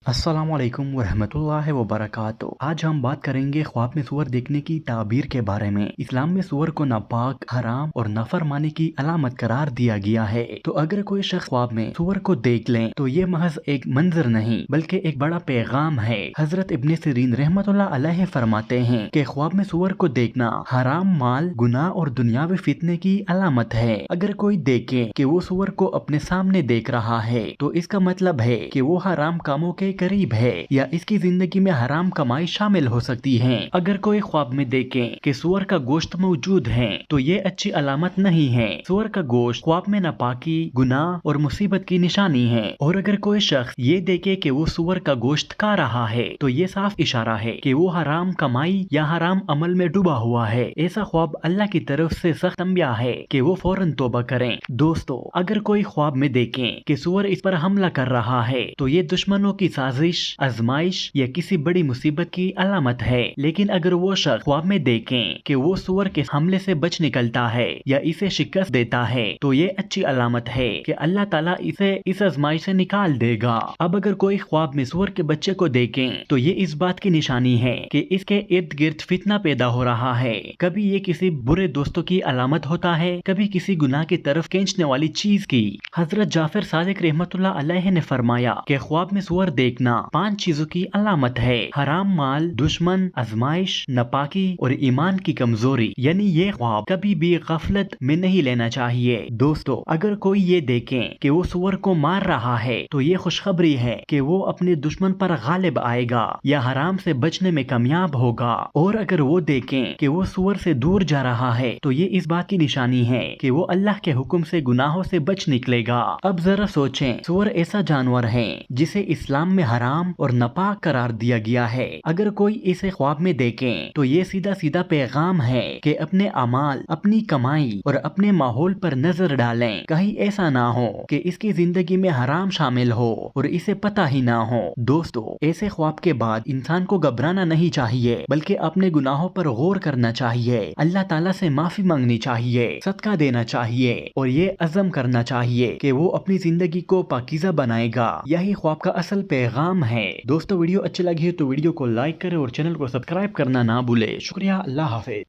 अस्सलाम वालेकुम वरहमतुल्लाहि वबरकातुह। आज हम बात करेंगे ख्वाब में सूअर देखने की ताबीर के बारे में। इस्लाम में सूअर को नापाक, हराम और नाफरमानी की अलामत करार दिया गया है। तो अगर कोई शख्स ख्वाब में सूअर को देख ले तो ये महज एक मंजर नहीं बल्कि एक बड़ा पैगाम है। हजरत इब्ने सिरीन रहमतुल्लाह अलैहि फरमाते हैं कि ख्वाब में सूअर को देखना हराम माल, गुनाह और दुनियावी फितने की अलामत है। अगर कोई देखे कि वो सूअर को अपने सामने देख रहा है तो इसका मतलब है कि वो हराम कामों के करीब है या इसकी जिंदगी में हराम कमाई शामिल हो सकती है। अगर कोई ख्वाब में देखे कि सूअर का गोश्त मौजूद है तो ये अच्छी अलामत नहीं है। सूअर का गोश्त ख्वाब में नापाकी, गुनाह और मुसीबत की निशानी है। और अगर कोई शख्स ये देखे कि वो सूअर का गोश्त खा रहा है तो ये साफ इशारा है कि वो हराम कमाई या हराम अमल में डूबा हुआ है। ऐसा ख्वाब अल्लाह की तरफ से सख्त तंबिया है कि वो फौरन तौबा करें। दोस्तों, अगर कोई ख्वाब में देखे कि सूअर इस पर हमला कर रहा है तो ये दुश्मनों की साजिश, आजमाइश या किसी बड़ी मुसीबत की अलामत है। लेकिन अगर वो शख्स ख्वाब में देखें कि वो सूअर के हमले से बच निकलता है या इसे शिकस्त देता है तो ये अच्छी अलामत है कि अल्लाह ताला इसे इस आजमाइश से निकाल देगा। अब अगर कोई ख्वाब में सूअर के बच्चे को देखें तो ये इस बात की निशानी है कि इसके इर्द गिर्द फितना पैदा हो रहा है। कभी ये किसी बुरे दोस्तों की अलामत होता है, कभी किसी गुनाह की तरफ खींचने वाली चीज की। हजरत जाफर सादिक रहमतुल्लाह अलैहि ने फरमाया कि ख्वाब में सूअर देखना 5 चीजों की अलामत है: हराम माल, दुश्मन, आजमाइश, नापाकी और ईमान की कमजोरी। यानी ये ख्वाब कभी भी गफलत में नहीं लेना चाहिए। दोस्तों, अगर कोई ये देखे कि वो सूअर को मार रहा है तो ये खुशखबरी है कि वो अपने दुश्मन पर गालिब आएगा या हराम से बचने में कामयाब होगा। और अगर वो देखें कि वो सूअर से दूर जा रहा है तो ये इस बात की निशानी है कि वो अल्लाह के हुक्म से गुनाहों से बच निकलेगा। अब जरा सोचें, सूअर ऐसा जानवर है जिसे इस्लाम में हराम और नापाक करार दिया गया है। अगर कोई इसे ख्वाब में देखे तो ये सीधा सीधा पैगाम है कि अपने अमाल, अपनी कमाई और अपने माहौल पर नजर डालें। कहीं ऐसा ना हो कि इसकी जिंदगी में हराम शामिल हो और इसे पता ही ना हो। दोस्तों, ऐसे ख्वाब के बाद इंसान को घबराना नहीं चाहिए बल्कि अपने गुनाहों पर गौर करना चाहिए, अल्लाह ताला से माफी मांगनी चाहिए, सदका देना चाहिए और ये अज़म करना चाहिए कि वो अपनी जिंदगी को पाकीज़ा बनाएगा। यही ख्वाब का असल पैगाम है। दोस्तों, वीडियो अच्छी लगी है तो वीडियो को लाइक करें और चैनल को सब्सक्राइब करना ना भूले। शुक्रिया। अल्लाह हाफिज।